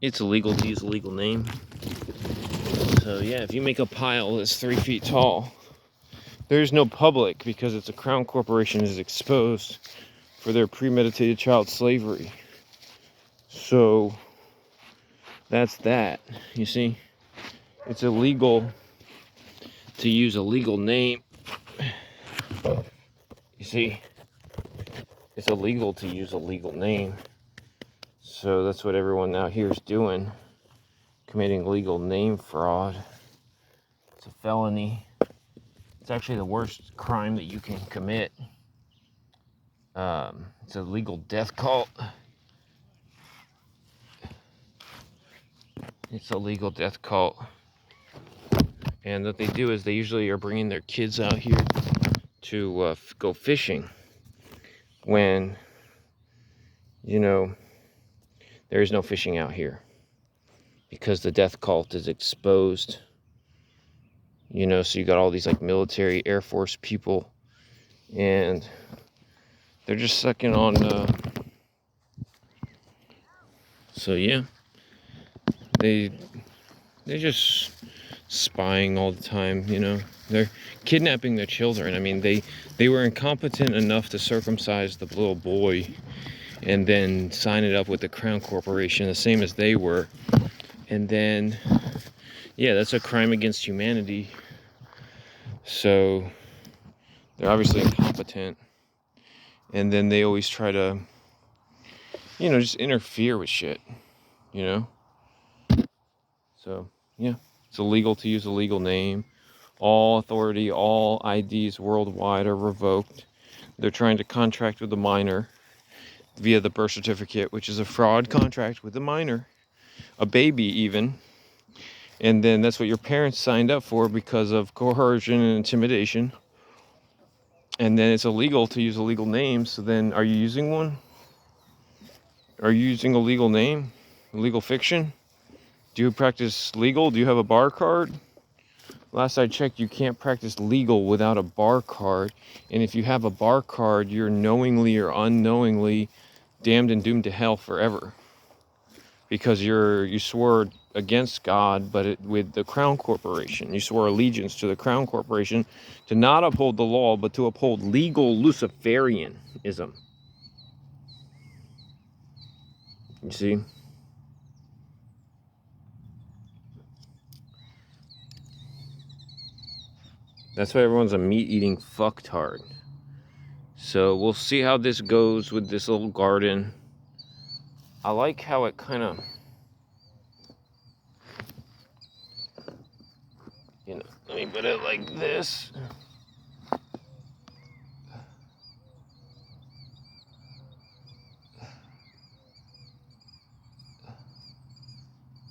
it's illegal to use a legal name. So yeah, if you make a pile that's 3 feet tall, there's no public because it's a crown corporation is exposed for their premeditated child slavery. So that's that. You see, it's illegal to use a legal name. You see, it's illegal to use a legal name. So that's what everyone out here is doing, committing legal name fraud. It's a felony. It's actually the worst crime that you can commit. It's a legal death cult. It's a legal death cult. And what they do is they usually are bringing their kids out here to go fishing when, you know, there is no fishing out here because the death cult is exposed. You know, so you got all these like military, Air Force people, and they're just sucking on. So yeah, they're just spying all the time. You know, they're kidnapping their children. I mean, they were incompetent enough to circumcise the little boy, and then sign it up with the Crown Corporation, the same as they were, and then yeah, that's a crime against humanity. So they're obviously incompetent, and then they always try to, you know, just interfere with shit, you know. So yeah, it's illegal to use a legal name. All authority, all IDs worldwide are revoked. They're trying to contract with the minor via the birth certificate, which is a fraud contract with the minor, a baby even. And then that's what your parents signed up for because of coercion and intimidation. And then it's illegal to use a legal name. So then are you using one? Are you using a legal name? Legal fiction? Do you practice legal? Do you have a bar card? Last I checked, you can't practice legal without a bar card. And if you have a bar card, you're knowingly or unknowingly damned and doomed to hell forever. Because you swore against God, but with the Crown Corporation. You swore allegiance to the Crown Corporation to not uphold the law, but to uphold legal Luciferianism. You see? That's why everyone's a meat-eating fucktard. So we'll see how this goes with this little garden. I like how it kind of, you know, let me put it like this.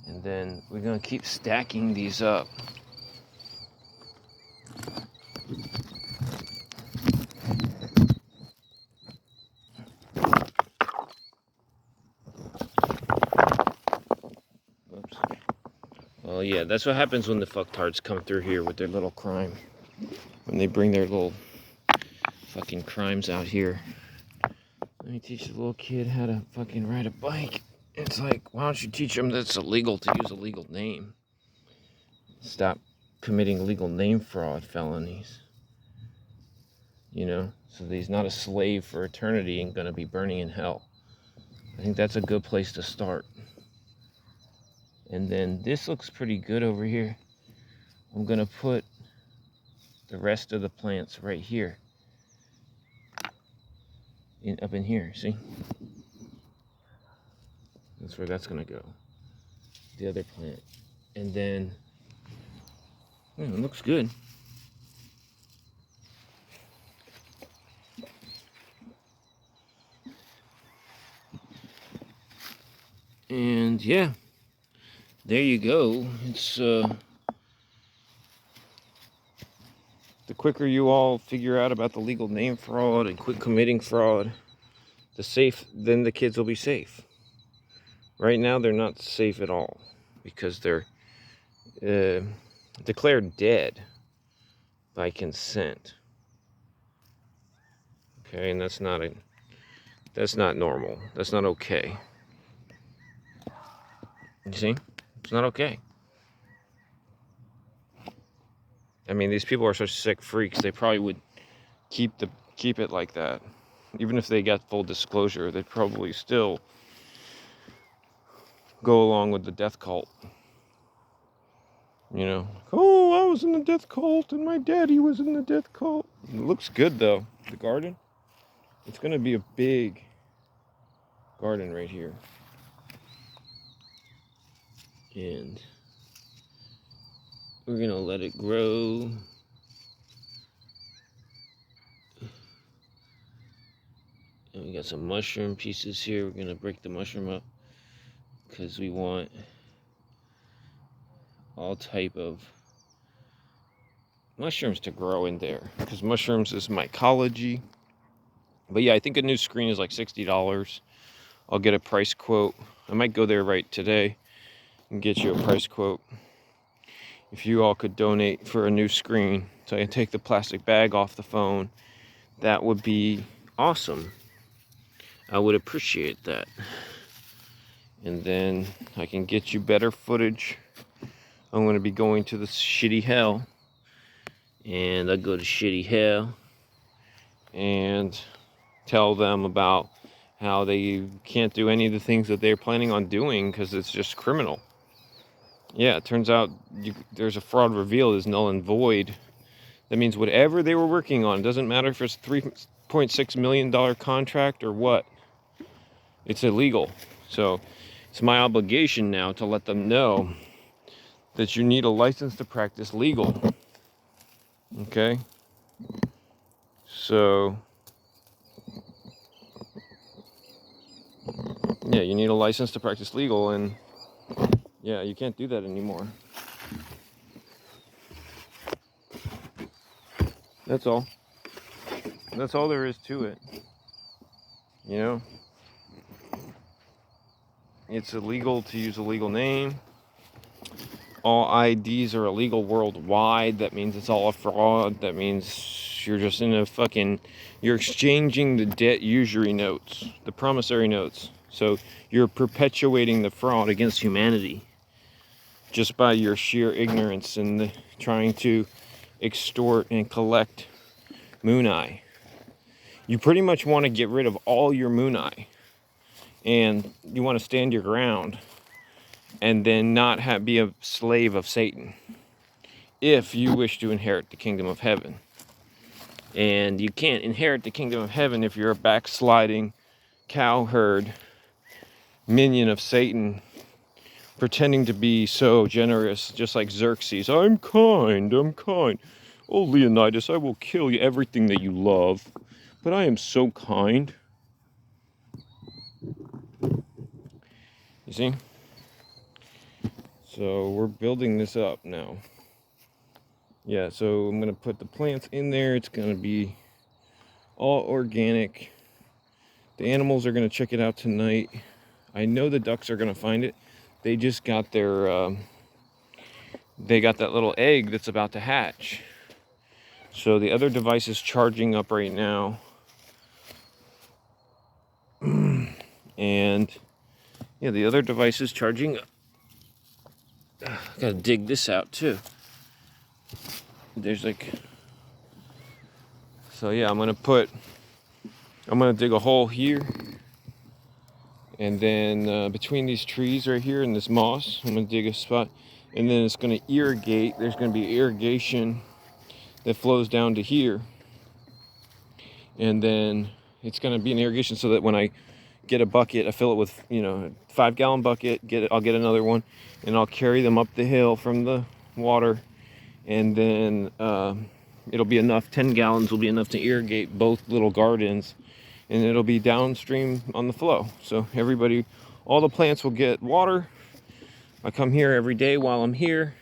And then we're going to keep stacking these up. Oops. Well, yeah, that's what happens when the fucktards come through here with their little crime. When they bring their little fucking crimes out here. Let me teach the little kid how to fucking ride a bike. It's like, why don't you teach them that it's illegal to use a legal name? Stop committing legal name fraud felonies. You know, so that he's not a slave for eternity and gonna be burning in hell. I think that's a good place to start. And then this looks pretty good over here. I'm gonna put the rest of the plants right here. Up in here, see? That's where that's gonna go. The other plant. And then, it looks good. And yeah, there you go. It's the quicker you all figure out about the legal name fraud and quit committing fraud, then the kids will be safe. Right now, they're not safe at all because they're declared dead by consent. Okay, and that's not normal. That's not okay. You see? It's not okay. I mean, these people are such sick freaks. They probably would keep it like that. Even if they got full disclosure, they'd probably still go along with the death cult. You know, oh, I was in the death cult and my daddy was in the death cult. It looks good though, the garden. It's gonna be a big garden right here. And we're gonna let it grow. And we got some mushroom pieces here. We're gonna break the mushroom up because we want all type of mushrooms to grow in there, because mushrooms is mycology. But yeah, I think a new screen is like $60. I'll get a price quote. I might go there right today and get you a price quote. If you all could donate for a new screen so I can take the plastic bag off the phone, that would be awesome. I would appreciate that. And then I can get you better footage. I'm going to be going to the shitty hell. And I go to shitty hell and tell them about how they can't do any of the things that they're planning on doing because it's just criminal. Yeah, it turns out there's a fraud revealed is null and void. That means whatever they were working on, doesn't matter if it's a $3.6 million contract or what, it's illegal. So it's my obligation now to let them know that you need a license to practice legal. Okay? So, yeah, you need a license to practice legal, and yeah, you can't do that anymore. That's all. That's all there is to it. You know? It's illegal to use a legal name. All IDs are illegal worldwide. That means it's all a fraud. That means you're just you're exchanging the debt usury notes, the promissory notes. So you're perpetuating the fraud against humanity just by your sheer ignorance and trying to extort and collect Moonai. You pretty much want to get rid of all your Moonai, and you want to stand your ground and then not be a slave of Satan if you wish to inherit the kingdom of heaven. And you can't inherit the kingdom of heaven if you're a backsliding cowherd minion of Satan, pretending to be so generous, just like Xerxes. I'm kind. Oh, Leonidas, I will kill you, everything that you love, but I am so kind. You see? So we're building this up now. Yeah, so I'm going to put the plants in there. It's going to be all organic. The animals are going to check it out tonight. I know the ducks are going to find it. They just got they got that little egg that's about to hatch. So the other device is charging up right now. And yeah, the other device is charging up. Gotta dig this out too. There's so yeah, I'm gonna dig a hole here, and then between these trees right here and this moss, I'm gonna dig a spot, and then it's gonna irrigate. There's gonna be irrigation that flows down to here, and then it's gonna be an irrigation so that when I get a bucket, I fill it with, a 5-gallon bucket, I'll get another one, and I'll carry them up the hill from the water, and then it'll be enough, 10 gallons will be enough to irrigate both little gardens, and it'll be downstream on the flow. So all the plants will get water. I come here every day while I'm here.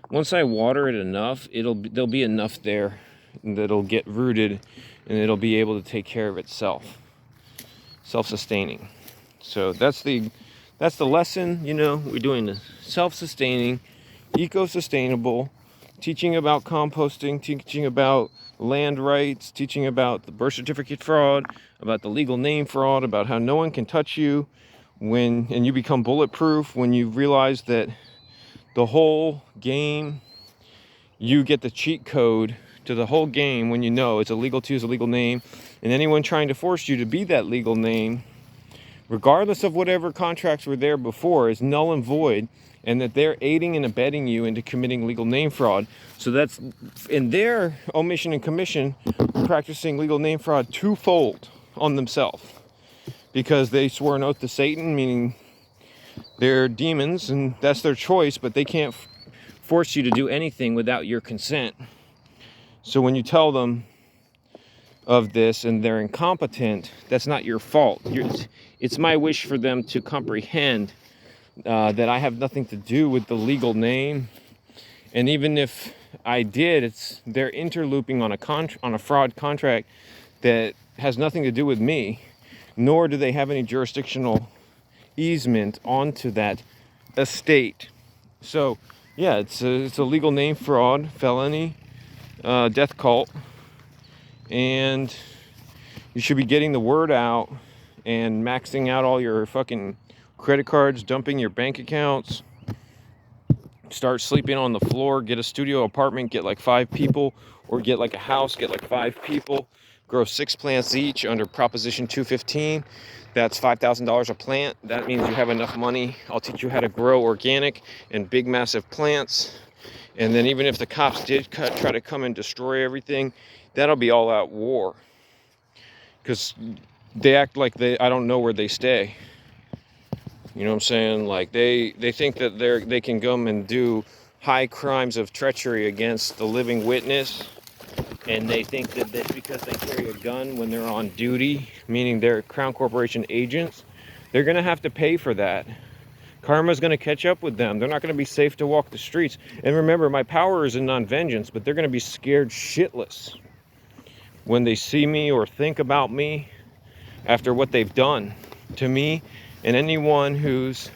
Once I water it enough, there'll be enough there that'll get rooted, and it'll be able to take care of itself. Self-sustaining. So that's the lesson. We're doing the self-sustaining, eco-sustainable, teaching about composting, teaching about land rights, teaching about the birth certificate fraud, about the legal name fraud, about how no one can touch you and you become bulletproof when you realize that the whole game, you get the cheat code to the whole game when you know it's illegal to use a legal name, and anyone trying to force you to be that legal name, regardless of whatever contracts were there before, is null and void, and that they're aiding and abetting you into committing legal name fraud. So that's, in their omission and commission, practicing legal name fraud twofold on themselves, because they swore an oath to Satan, meaning they're demons, and that's their choice, but they can't force you to do anything without your consent. So when you tell them of this and they're incompetent, that's not your fault. It's my wish for them to comprehend that I have nothing to do with the legal name, and even if I did, they're interlooping on a fraud contract that has nothing to do with me, nor do they have any jurisdictional easement onto that estate. So yeah, it's a legal name fraud, felony, death cult, and you should be getting the word out and maxing out all your fucking credit cards, dumping your bank accounts, start sleeping on the floor, get a studio apartment, get like 5 people, or get like a house, get like 5 people, grow 6 plants each under Proposition 215. That's $5,000 a plant. That means you have enough money. I'll teach you how to grow organic and big massive plants. And then even if the cops did try to come and destroy everything, that'll be all out war, because they act like I don't know where they stay. You know what I'm saying? Like they think that they can come and do high crimes of treachery against the living witness, and they think that because they carry a gun when they're on duty, meaning they're Crown Corporation agents, they're gonna have to pay for that. Karma's gonna catch up with them. They're not gonna be safe to walk the streets. And remember, my power is in non-vengeance, but they're gonna be scared shitless when they see me or think about me after what they've done to me and anyone who's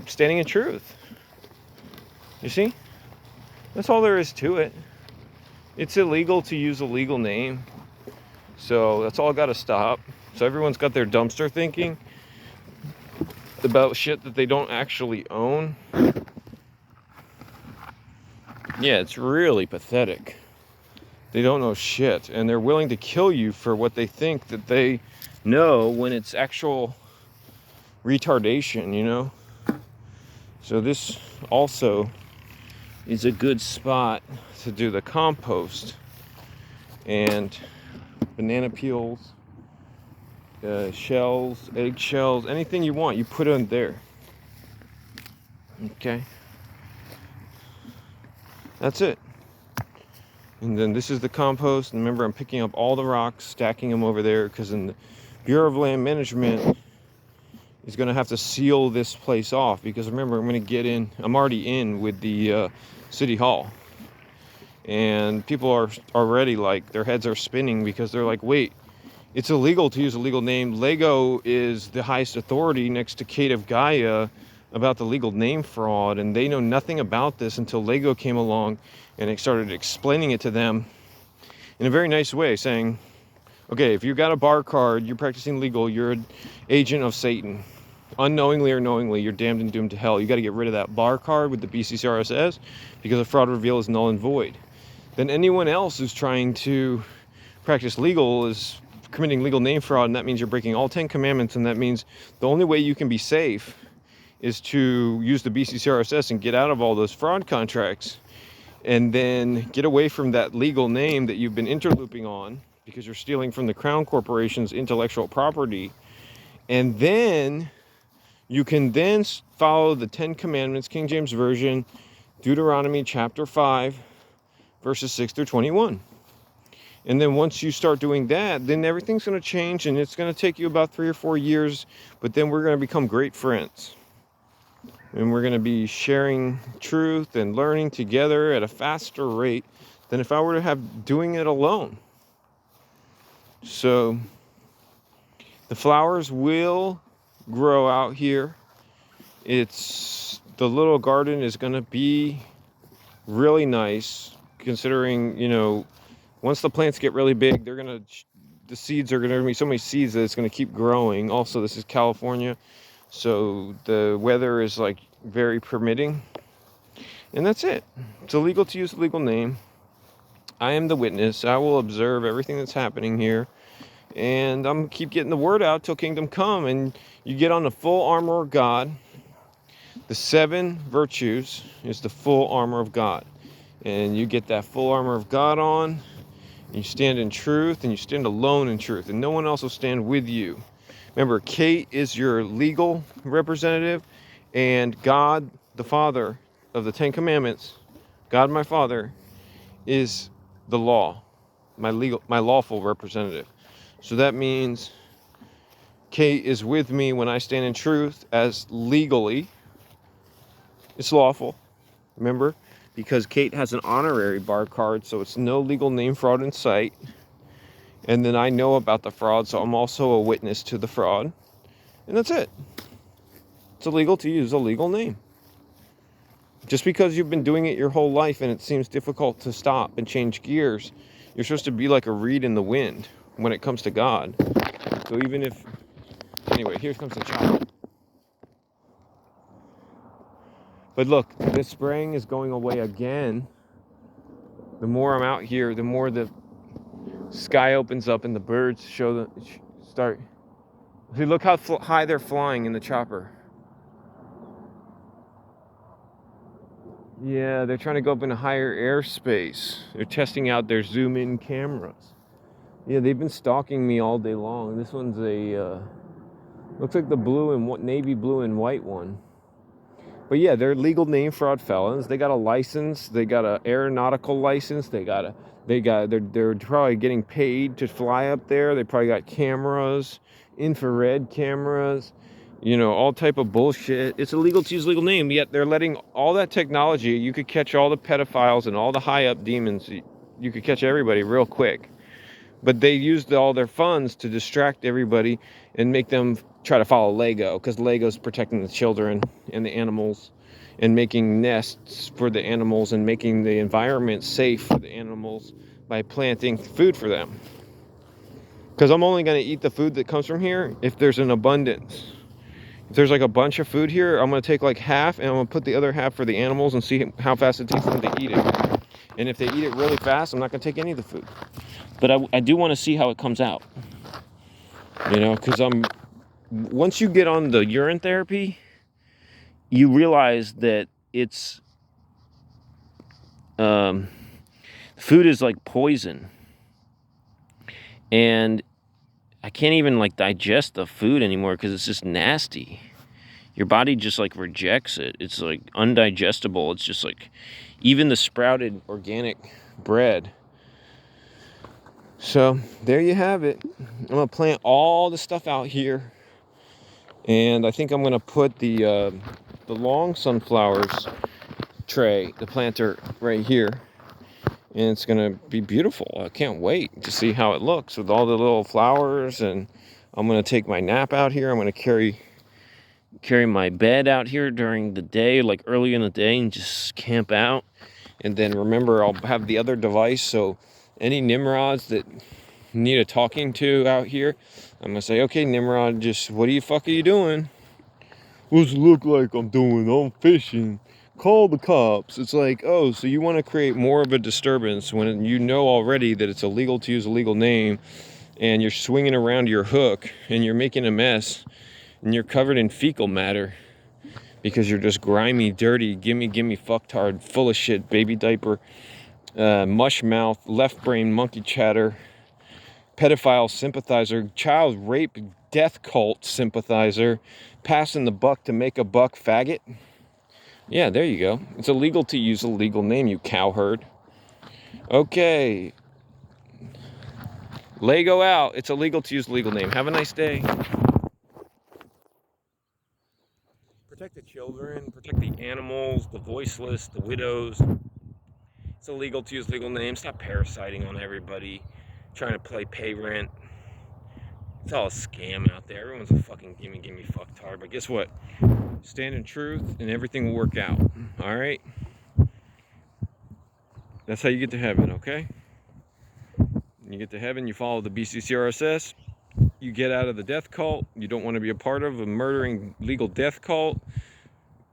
standing in truth. You see? That's all there is to it. It's illegal to use a legal name. So that's all got to stop. So everyone's got their dumpster thinking about shit that they don't actually own. Yeah, it's really pathetic. They don't know shit, and they're willing to kill you for what they think that they know, when it's actual retardation, you know? So this also is a good spot to do the compost, and banana peels, shells, egg shells, anything you want, you put in there. Okay? That's it. And then this is the compost. And remember, I'm picking up all the rocks, stacking them over there, because in the Bureau of Land Management is going to have to seal this place off, because remember, I'm already in with the City Hall. And people are already like, their heads are spinning, because they're like, wait, it's illegal to use a legal name. Lego is the highest authority next to Kate of Gaia about the legal name fraud, and they know nothing about this until Lego came along and it started explaining it to them in a very nice way, saying, okay, if you got a bar card, you're practicing legal, you're an agent of Satan. Unknowingly or knowingly, you're damned and doomed to hell. You got to get rid of that bar card with the BCCRSS, because a fraud reveal is null and void. Then anyone else who's trying to practice legal is committing legal name fraud, and that means you're breaking all 10 commandments, and that means the only way you can be safe is to use the BCCRSS and get out of all those fraud contracts, and then get away from that legal name that you've been interlooping on, because you're stealing from the Crown Corporation's intellectual property. And then you can then follow the 10 commandments, King James Version, Deuteronomy chapter 5, verses 6 through 21. And then once you start doing that, then everything's going to change, and it's going to take you about 3 or 4 years, but then we're going to become great friends. And we're going to be sharing truth and learning together at a faster rate than if I were to have doing it alone. So the flowers will grow out here. The little garden is going to be really nice, considering, you know, once the plants get really big, the seeds are going to be so many seeds that it's going to keep growing. Also, this is California. So the weather is like very permitting. And that's it. It's illegal to use a legal name. I am the witness. I will observe everything that's happening here. And I'm going to keep getting the word out till kingdom come. And you get on the full armor of God. The 7 virtues is the full armor of God. And you get that full armor of God on. And you stand in truth. And you stand alone in truth. And no one else will stand with you. Remember, Kate is your legal representative. And God, the Father of the 10 Commandments, God my Father, is the law, my lawful representative. So that means Kate is with me when I stand in truth, as legally it's lawful. Remember, because Kate has an honorary bar card, so it's no legal name fraud in sight. And then I know about the fraud, so I'm also a witness to the fraud. And that's it. It's illegal to use a legal name. Just because you've been doing it your whole life and it seems difficult to stop and change gears, you're supposed to be like a reed in the wind when it comes to God. So even if... Anyway, here comes the chopper. But look, this spraying is going away again. The more I'm out here, the more the sky opens up and the birds start... See, look how high they're flying in the chopper. Yeah, they're trying to go up in a higher airspace. They're testing out their zoom-in cameras. Yeah, they've been stalking me all day long. This one's a, looks like the blue and navy blue and white one. But yeah, they're legal name fraud felons. They got a license. They got an aeronautical license. They're probably getting paid to fly up there. They probably got cameras, infrared cameras, you know, all type of bullshit. It's illegal to use legal name, yet they're letting all that technology. You could catch all the pedophiles and all the high up demons. You could catch everybody real quick. But they used all their funds to distract everybody and make them try to follow Lego, because Lego's protecting the children and the animals and making nests for the animals and making the environment safe for the animals by planting food for them. Because I'm only going to eat the food that comes from here if there's an abundance. If there's like a bunch of food here, I'm going to take like half and I'm going to put the other half for the animals and see how fast it takes them to eat it. And if they eat it really fast, I'm not going to take any of the food. But I do want to see how it comes out. You know, because once you get on the urine therapy, you realize that it's, food is like poison. And I can't even like digest the food anymore because it's just nasty. Your body just like rejects it. It's like undigestible. It's just like even the sprouted organic bread. So there you have it. I'm gonna plant all the stuff out here, and I think I'm gonna put the long sunflowers tray, the planter right here, and it's gonna be beautiful. I can't wait to see how it looks with all the little flowers. And I'm gonna take my nap out here. I'm gonna carry my bed out here during the day, like early in the day, and just camp out. And then remember, I'll have the other device, so any Nimrods that need a talking to out here, I'm gonna say, okay, Nimrod, just what the fuck are you doing? What's it look like I'm doing? I'm fishing. Call the cops. It's like, oh, so you want to create more of a disturbance when you know already that it's illegal to use a legal name, and you're swinging around your hook and you're making a mess and you're covered in fecal matter because you're just grimy, dirty, gimme fucktard, full of shit, baby diaper, mush mouth, left brain, monkey chatter, pedophile sympathizer, child rape, death cult sympathizer, passing the buck to make a buck faggot. Yeah, there you go. It's illegal to use a legal name, you cowherd. Okay. Lego out. It's illegal to use a legal name. Have a nice day. Protect the children, protect the animals, the voiceless, the widows. It's illegal to use legal names. Stop parasiting on everybody, trying to pay rent. It's all a scam out there. Everyone's a fucking gimme fucktard. But guess what? Stand in truth and everything will work out. All right? That's how you get to heaven, okay? You get to heaven, you follow the BCCRSS, you get out of the death cult. You don't want to be a part of a murdering legal death cult.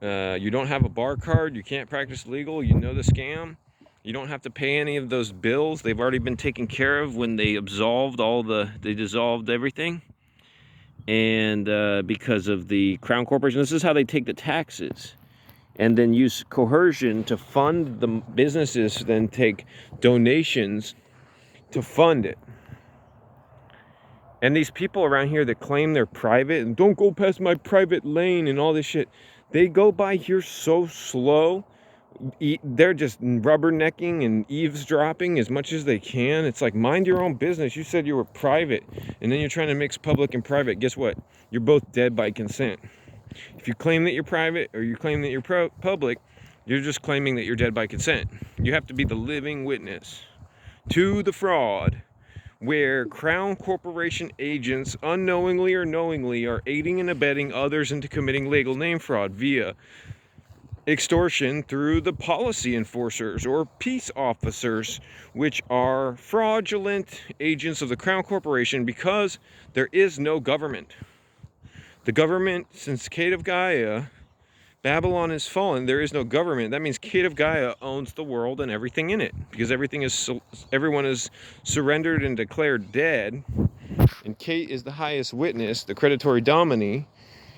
You don't have a bar card. You can't practice legal. You know the scam. You don't have to pay any of those bills. They've already been taken care of when they they dissolved everything. And because of the Crown Corporation, this is how they take the taxes. And then use coercion to fund the businesses, then take donations to fund it. And these people around here that claim they're private and don't go past my private lane and all this shit, they go by here so slow. They're just rubbernecking and eavesdropping as much as they can. It's like, mind your own business. You said you were private, and then you're trying to mix public and private. Guess what? You're both dead by consent. If you claim that you're private or you claim that you're public, you're just claiming that you're dead by consent. You have to be the living witness to the fraud, where Crown Corporation agents unknowingly or knowingly are aiding and abetting others into committing legal name fraud via extortion through the policy enforcers or peace officers, which are fraudulent agents of the Crown Corporation, because there is no government. The government, since Kate of Gaia, Babylon is fallen, there is no government. That means Kate of Gaia owns the world and everything in it, because everyone is surrendered and declared dead, and Kate is the highest witness, the creditory dominee.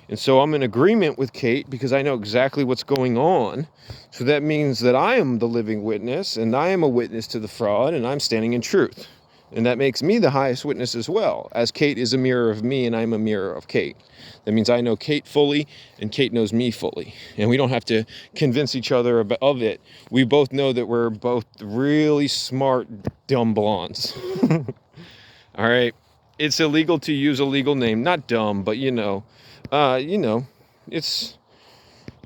And so I'm in agreement with Kate because I know exactly what's going on. So that means that I am the living witness, and I am a witness to the fraud, and I'm standing in truth. And that makes me the highest witness as well, as Kate is a mirror of me and I'm a mirror of Kate. That means I know Kate fully and Kate knows me fully. And we don't have to convince each other of it. We both know that we're both really smart, dumb blondes. All right. It's illegal to use a legal name. Not dumb, but it's,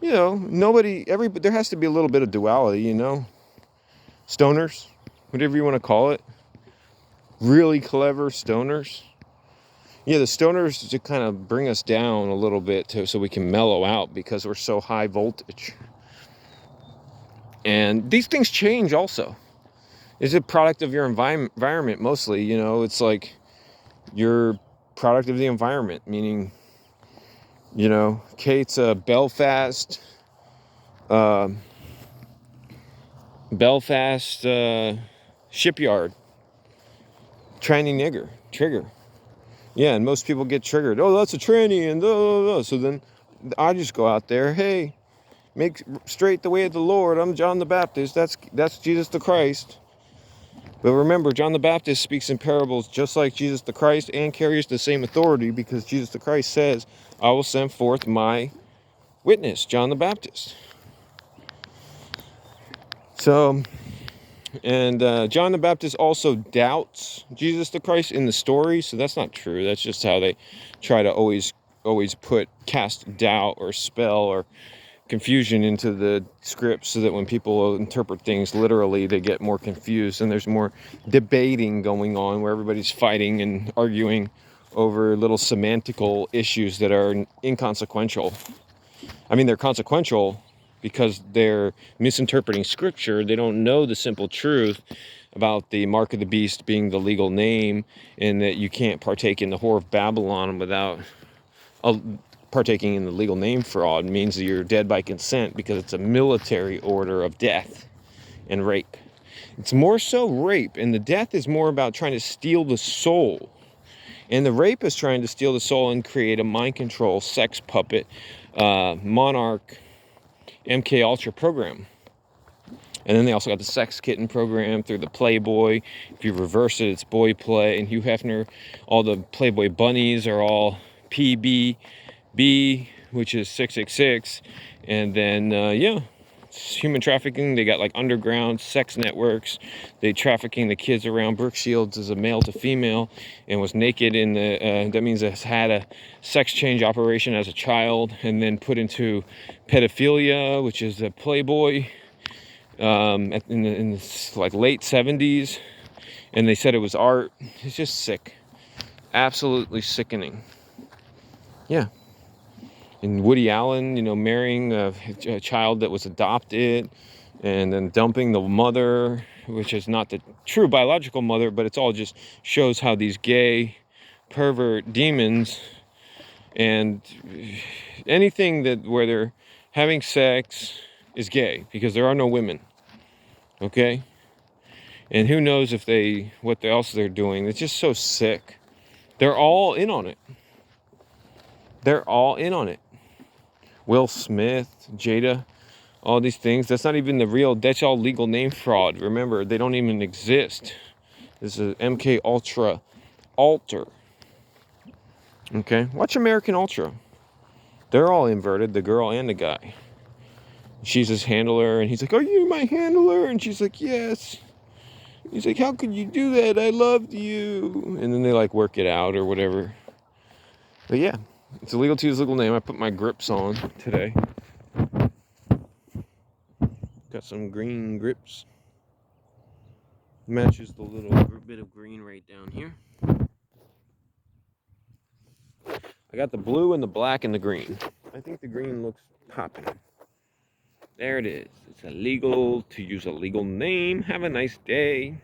there has to be a little bit of duality, Stoners, whatever you want to call it. Really clever stoners. Yeah, the stoners to kind of bring us down a little bit so we can mellow out because we're so high voltage. And these things change also. It's a product of your environment mostly, it's like you're product of the environment, meaning, Kate's a Belfast shipyard. Tranny trigger. Yeah, and most people get triggered. Oh, that's a tranny, and so then I just go out there, hey, make straight the way of the Lord. I'm John the Baptist. That's Jesus the Christ. But remember, John the Baptist speaks in parables just like Jesus the Christ and carries the same authority, because Jesus the Christ says, I will send forth my witness, John the Baptist. So, and John the Baptist also doubts Jesus the Christ in the story, so that's not true. That's just how they try to always cast doubt or spell or confusion into the script, so that when people interpret things literally, they get more confused, and there's more debating going on where everybody's fighting and arguing over little semantical issues that are inconsequential. I mean, they're consequential because they're misinterpreting scripture. They don't know the simple truth about the mark of the beast being the legal name, and that you can't partake in the whore of Babylon without partaking in the legal name fraud. Means that you're dead by consent, because it's a military order of death and rape. It's more so rape, and the death is more about trying to steal the soul. And the rape is trying to steal the soul and create a mind control, sex puppet, monarch, MK Ultra program. And then they also got the sex kitten program through the Playboy. If you reverse it, it's boy play. And Hugh Hefner, all the Playboy bunnies are all PBB, which is 666. And then, it's human trafficking. They got like underground sex networks. They trafficking the kids around. Brooke Shields is a male to female and was naked in that means it's had a sex change operation as a child, and then put into pedophilia, which is a Playboy, in the like late 70s. And they said it was art. It's just sick. Absolutely sickening. Yeah. And Woody Allen, marrying a child that was adopted, and then dumping the mother, which is not the true biological mother, but it's all just shows how these gay pervert demons, and anything that where they're having sex is gay, because there are no women. Okay? And who knows if what else they're doing. It's just so sick. They're all in on it. They're all in on it. Will Smith, Jada, all these things. That's not even the real, that's all legal name fraud. Remember, they don't even exist. This is MK Ultra Alter. Okay? Watch American Ultra. They're all inverted, the girl and the guy. She's his handler, and he's like, "Are you my handler?" And she's like, "Yes." He's like, "How could you do that? I loved you." And then they like work it out or whatever. But yeah, it's illegal to use legal name. I put my grips on today. Got some green grips. Matches the little bit of green right down here. I got the blue and the black and the green. I think the green looks popping. There it is. It's illegal to use a legal name. Have a nice day.